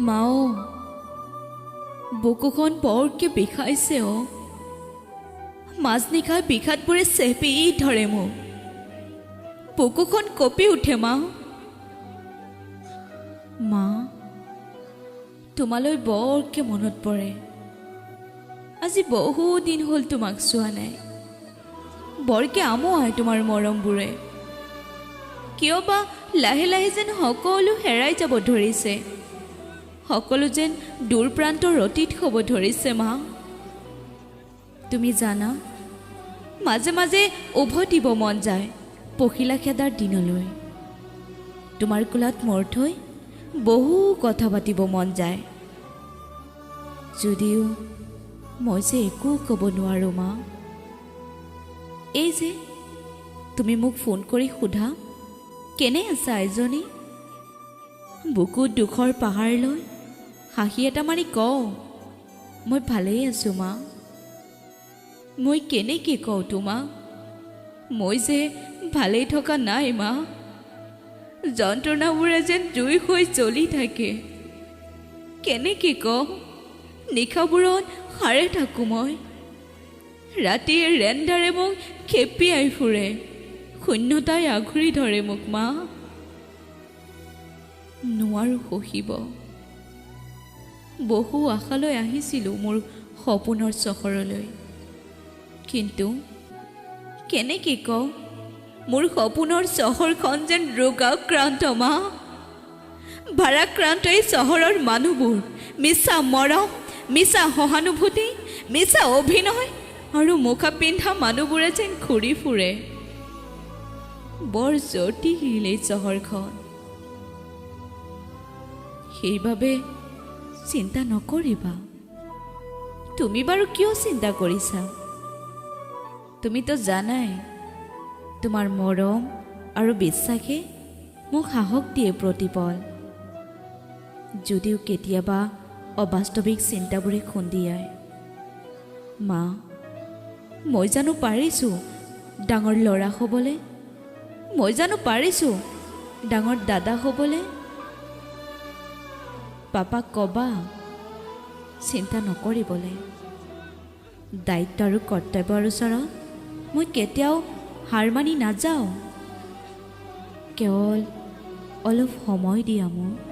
মাও বুকুখন বৰকে বিষাইছে অ' মাজনিশা বিষাদবোৰে চেপি ধৰে মোক বুকুখন কঁপি উঠে মা তোমালৈ বৰকে মনত পৰে আজি বহু দিন হ'ল তোমাক চোৱা নাই বৰকে আমোৱাই তোমাৰ মৰমবোৰে কিয় বা লাহে লাহে যেন সকলো হেৰাই যাব ধৰিছে সকলো যেন দূৰ প্ৰান্তৰ অতীত হ'ব ধৰিছে মা তুমি জানা মাজে মাজে উভতিব মন যায় পখিলা খেদাৰ দিনলৈ তোমাৰ কোলাত মোৰ থৈ বহু কথা পাতিব মন যায় যদিও মই যে একো ক'ব নোৱাৰোঁ মা এই যে তুমি মোক ফোন কৰি সোধা কেনে আছা এজনী বুকুত দুখৰ পাহাৰ লৈ হাঁহি এটা মাৰি কওঁ মই ভালেই আছোঁ মা মই কেনেকৈ কওঁ তোমাক মই যে ভালেই থকা নাই মা যন্ত্ৰণাবোৰে যেন জুই হৈ জ্বলি থাকে কেনেকৈ কওঁ নিশাবোৰত সাৰে থাকোঁ মই ৰাতিৰ ৰেন্ধাৰে মোক খেপিয়াই ফুৰে শূন্যতাই আঘুৰি ধৰে মোক মা নোৱাৰোঁ সহিব বহু আশালৈ আহিছিলোঁ মোৰ সপোনৰ চহৰলৈ কিন্তু কেনেকৈ কওঁ মোৰ সপোনৰ চহৰখন যেন ৰোগাক্ৰান্ত মা ভাৰাক্ৰান্ত এই চহৰৰ মানুহবোৰ মিছা মৰম মিছা সহানুভূতি মিছা অভিনয় আৰু মুখা পিন্ধা মানুহবোৰে যেন ঘূৰি ফুৰে বৰ জটিল এই চহৰখন সেইবাবে চিন্তা নকৰিবা তুমি বাৰু কিয় চিন্তা কৰিছা তুমিতো জানাই তোমাৰ মৰম আৰু বিশ্বাসে মোক সাহস দিয়ে প্ৰতিপল যদিও কেতিয়াবা অবাস্তৱিক চিন্তাবোৰে খুন্দিয়ায় মা মই জানো পাৰিছোঁ ডাঙৰ ল'ৰা হ'বলৈ মই জানো পাৰিছোঁ ডাঙৰ দাদা হ'বলৈ পাপাক ক'বা চিন্তা নকৰিবলৈ দায়িত্ব আৰু কৰ্তব্যৰ ওচৰত মই কেতিয়াও হাৰ মানি নাযাওঁ কেৱল অলপ সময় দিয়া মোক